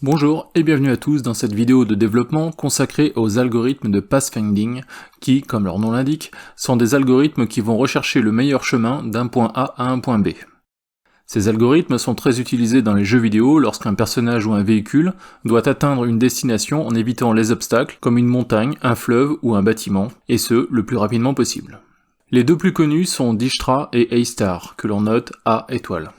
Bonjour et bienvenue à tous dans cette vidéo de développement consacrée aux algorithmes de pathfinding qui, comme leur nom l'indique, sont des algorithmes qui vont rechercher le meilleur chemin d'un point A à un point B. Ces algorithmes sont très utilisés dans les jeux vidéo lorsqu'un personnage ou un véhicule doit atteindre une destination en évitant les obstacles comme une montagne, un fleuve ou un bâtiment, et ce, le plus rapidement possible. Les deux plus connus sont Dijkstra et A*, que l'on note A étoile.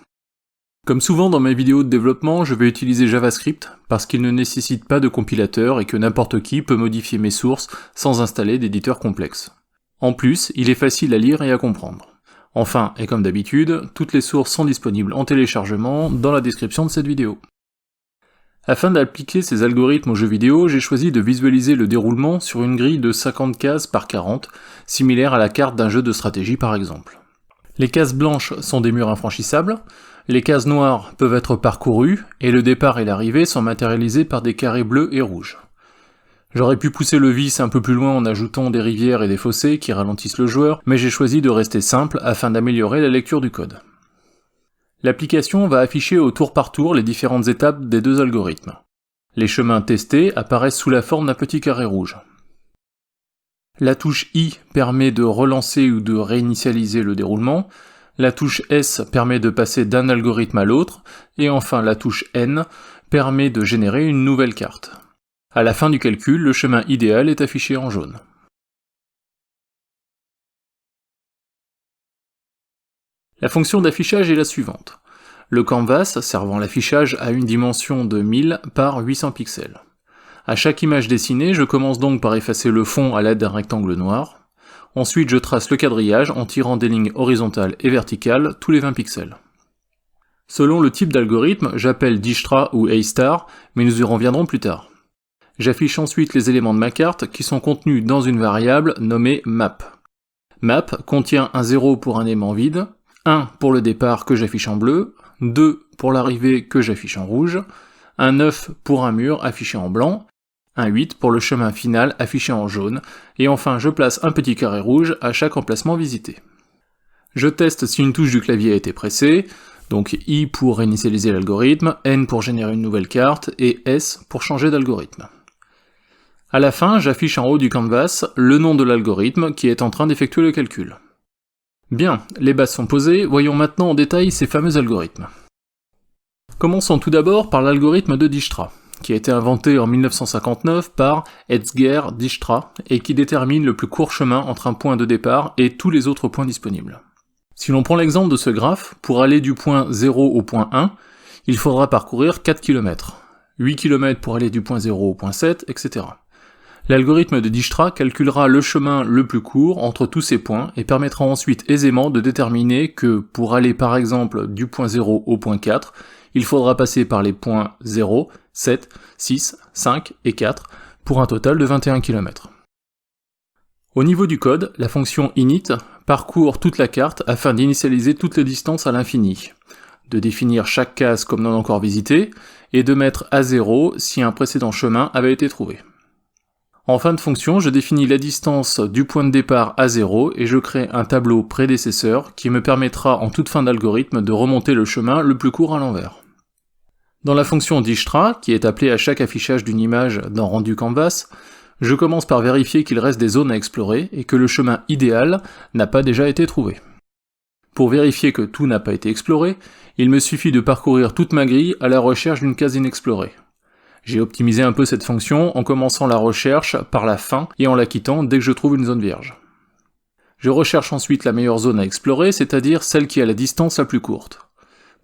Comme souvent dans mes vidéos de développement, je vais utiliser JavaScript parce qu'il ne nécessite pas de compilateur et que n'importe qui peut modifier mes sources sans installer d'éditeur complexe. En plus, il est facile à lire et à comprendre. Enfin, et comme d'habitude, toutes les sources sont disponibles en téléchargement dans la description de cette vidéo. Afin d'appliquer ces algorithmes aux jeux vidéo, j'ai choisi de visualiser le déroulement sur une grille de 50 cases par 40, similaire à la carte d'un jeu de stratégie par exemple. Les cases blanches sont des murs infranchissables, les cases noires peuvent être parcourues, et le départ et l'arrivée sont matérialisés par des carrés bleus et rouges. J'aurais pu pousser le vice un peu plus loin en ajoutant des rivières et des fossés qui ralentissent le joueur, mais j'ai choisi de rester simple afin d'améliorer la lecture du code. L'application va afficher au tour par tour les différentes étapes des deux algorithmes. Les chemins testés apparaissent sous la forme d'un petit carré rouge. La touche I permet de relancer ou de réinitialiser le déroulement, la touche S permet de passer d'un algorithme à l'autre, et enfin la touche N permet de générer une nouvelle carte. À la fin du calcul, le chemin idéal est affiché en jaune. La fonction d'affichage est la suivante. Le canvas servant l'affichage a une dimension de 1000 par 800 pixels. À chaque image dessinée, je commence donc par effacer le fond à l'aide d'un rectangle noir. Ensuite, je trace le quadrillage en tirant des lignes horizontales et verticales tous les 20 pixels. Selon le type d'algorithme, j'appelle Dijkstra ou A*, mais nous y reviendrons plus tard. J'affiche ensuite les éléments de ma carte qui sont contenus dans une variable nommée map. Map contient un 0 pour un élément vide, 1 pour le départ que j'affiche en bleu, 2 pour l'arrivée que j'affiche en rouge, un 9 pour un mur affiché en blanc, un 8 pour le chemin final affiché en jaune, et enfin je place un petit carré rouge à chaque emplacement visité. Je teste si une touche du clavier a été pressée, donc I pour réinitialiser l'algorithme, N pour générer une nouvelle carte, et S pour changer d'algorithme. À la fin, j'affiche en haut du canvas le nom de l'algorithme qui est en train d'effectuer le calcul. Bien, les bases sont posées, voyons maintenant en détail ces fameux algorithmes. Commençons tout d'abord par l'algorithme de Dijkstra, qui a été inventé en 1959 par Edsger Dijkstra et qui détermine le plus court chemin entre un point de départ et tous les autres points disponibles. Si l'on prend l'exemple de ce graphe, pour aller du point 0 au point 1, il faudra parcourir 4 km, 8 km pour aller du point 0 au point 7, etc. L'algorithme de Dijkstra calculera le chemin le plus court entre tous ces points et permettra ensuite aisément de déterminer que pour aller par exemple du point 0 au point 4, il faudra passer par les points 0, 7, 6, 5 et 4 pour un total de 21 km. Au niveau du code, la fonction init parcourt toute la carte afin d'initialiser toutes les distances à l'infini, de définir chaque case comme non encore visitée et de mettre à 0 si un précédent chemin avait été trouvé. En fin de fonction, je définis la distance du point de départ à 0 et je crée un tableau prédécesseur qui me permettra en toute fin d'algorithme de remonter le chemin le plus court à l'envers. Dans la fonction Dijkstra, qui est appelée à chaque affichage d'une image dans rendu canvas, je commence par vérifier qu'il reste des zones à explorer et que le chemin idéal n'a pas déjà été trouvé. Pour vérifier que tout n'a pas été exploré, il me suffit de parcourir toute ma grille à la recherche d'une case inexplorée. J'ai optimisé un peu cette fonction en commençant la recherche par la fin et en la quittant dès que je trouve une zone vierge. Je recherche ensuite la meilleure zone à explorer, c'est-à-dire celle qui a la distance la plus courte.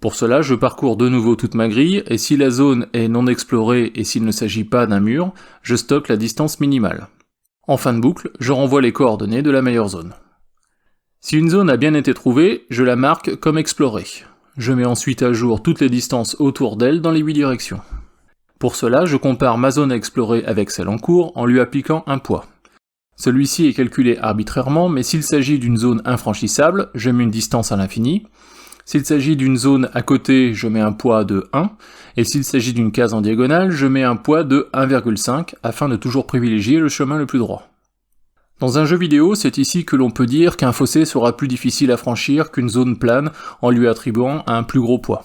Pour cela, je parcours de nouveau toute ma grille, et si la zone est non explorée et s'il ne s'agit pas d'un mur, je stocke la distance minimale. En fin de boucle, je renvoie les coordonnées de la meilleure zone. Si une zone a bien été trouvée, je la marque comme explorée. Je mets ensuite à jour toutes les distances autour d'elle dans les 8 directions. Pour cela, je compare ma zone à explorer avec celle en cours en lui appliquant un poids. Celui-ci est calculé arbitrairement, mais s'il s'agit d'une zone infranchissable, je mets une distance à l'infini. S'il s'agit d'une zone à côté, je mets un poids de 1, et s'il s'agit d'une case en diagonale, je mets un poids de 1,5 afin de toujours privilégier le chemin le plus droit. Dans un jeu vidéo, c'est ici que l'on peut dire qu'un fossé sera plus difficile à franchir qu'une zone plane en lui attribuant un plus gros poids.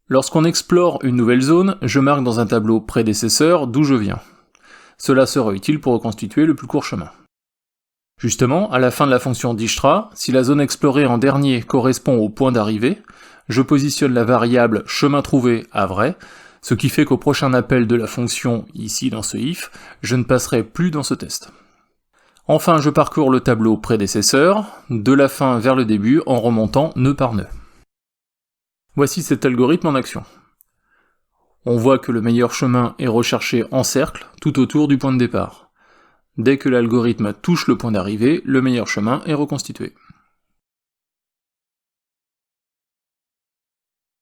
Lorsqu'on explore une nouvelle zone, je marque dans un tableau prédécesseur d'où je viens. Cela sera utile pour reconstituer le plus court chemin. Justement, à la fin de la fonction Dijkstra, si la zone explorée en dernier correspond au point d'arrivée, je positionne la variable chemin trouvé à vrai, ce qui fait qu'au prochain appel de la fonction, ici dans ce if, je ne passerai plus dans ce test. Enfin, je parcours le tableau prédécesseur, de la fin vers le début en remontant nœud par nœud. Voici cet algorithme en action. On voit que le meilleur chemin est recherché en cercle tout autour du point de départ. Dès que l'algorithme touche le point d'arrivée, le meilleur chemin est reconstitué.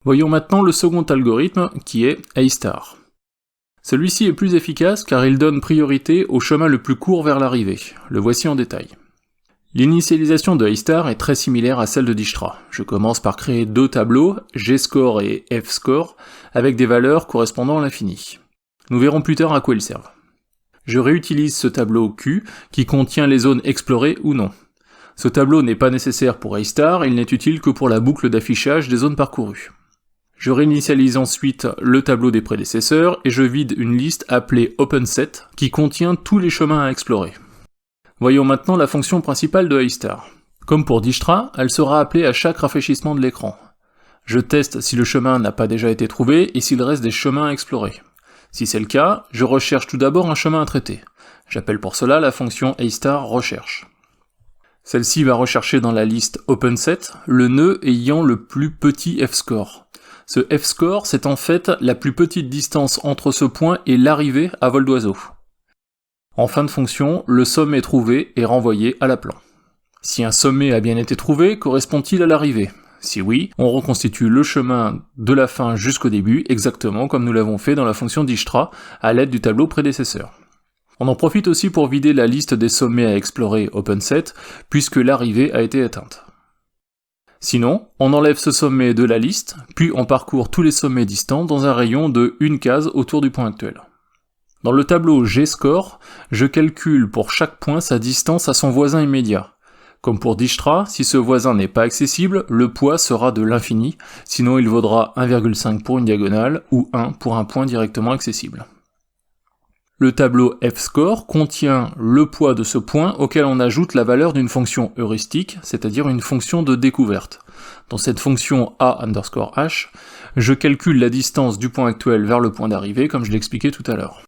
Voyons maintenant le second algorithme qui est A*. Celui-ci est plus efficace car il donne priorité au chemin le plus court vers l'arrivée. Le voici en détail. L'initialisation de A* est très similaire à celle de Dijkstra. Je commence par créer deux tableaux, G-score et F-score, avec des valeurs correspondant à l'infini. Nous verrons plus tard à quoi ils servent. Je réutilise ce tableau Q qui contient les zones explorées ou non. Ce tableau n'est pas nécessaire pour A*, il n'est utile que pour la boucle d'affichage des zones parcourues. Je réinitialise ensuite le tableau des prédécesseurs et je vide une liste appelée OpenSet qui contient tous les chemins à explorer. Voyons maintenant la fonction principale de A*. Comme pour Dijkstra, elle sera appelée à chaque rafraîchissement de l'écran. Je teste si le chemin n'a pas déjà été trouvé et s'il reste des chemins à explorer. Si c'est le cas, je recherche tout d'abord un chemin à traiter. J'appelle pour cela la fonction A* recherche. Celle-ci va rechercher dans la liste OpenSet le nœud ayant le plus petit F-score. Ce F-score, c'est en fait la plus petite distance entre ce point et l'arrivée à vol d'oiseau. En fin de fonction, le sommet trouvé est renvoyé à l'appelant. Si un sommet a bien été trouvé, correspond-il à l'arrivée? Si oui, on reconstitue le chemin de la fin jusqu'au début, exactement comme nous l'avons fait dans la fonction Dijkstra, à l'aide du tableau prédécesseur. On en profite aussi pour vider la liste des sommets à explorer OpenSet, puisque l'arrivée a été atteinte. Sinon, on enlève ce sommet de la liste, puis on parcourt tous les sommets distants dans un rayon de une case autour du point actuel. Dans le tableau G-score, je calcule pour chaque point sa distance à son voisin immédiat. Comme pour Dijkstra, si ce voisin n'est pas accessible, le poids sera de l'infini, sinon il vaudra 1,5 pour une diagonale ou 1 pour un point directement accessible. Le tableau F-score contient le poids de ce point auquel on ajoute la valeur d'une fonction heuristique, c'est-à-dire une fonction de découverte. Dans cette fonction A_h, je calcule la distance du point actuel vers le point d'arrivée, comme je l'expliquais tout à l'heure.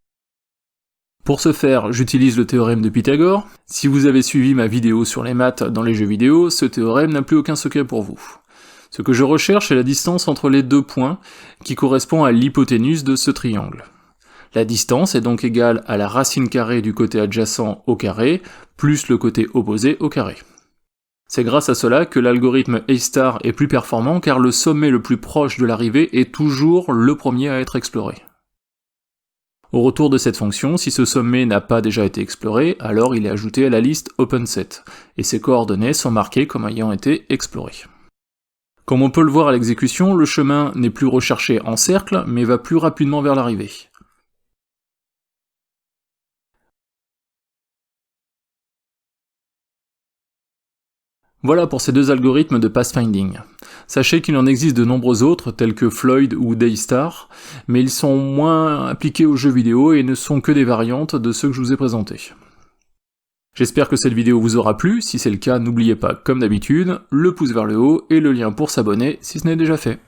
Pour ce faire, j'utilise le théorème de Pythagore. Si vous avez suivi ma vidéo sur les maths dans les jeux vidéo, ce théorème n'a plus aucun secret pour vous. Ce que je recherche est la distance entre les deux points, qui correspond à l'hypoténuse de ce triangle. La distance est donc égale à la racine carrée du côté adjacent au carré, plus le côté opposé au carré. C'est grâce à cela que l'algorithme A* est plus performant car le sommet le plus proche de l'arrivée est toujours le premier à être exploré. Au retour de cette fonction, si ce sommet n'a pas déjà été exploré, alors il est ajouté à la liste OpenSet, et ses coordonnées sont marquées comme ayant été explorées. Comme on peut le voir à l'exécution, le chemin n'est plus recherché en cercle, mais va plus rapidement vers l'arrivée. Voilà pour ces deux algorithmes de pathfinding. Sachez qu'il en existe de nombreux autres, tels que Floyd ou Daystar, mais ils sont moins appliqués aux jeux vidéo et ne sont que des variantes de ceux que je vous ai présentés. J'espère que cette vidéo vous aura plu, si c'est le cas, n'oubliez pas, comme d'habitude, le pouce vers le haut et le lien pour s'abonner si ce n'est déjà fait.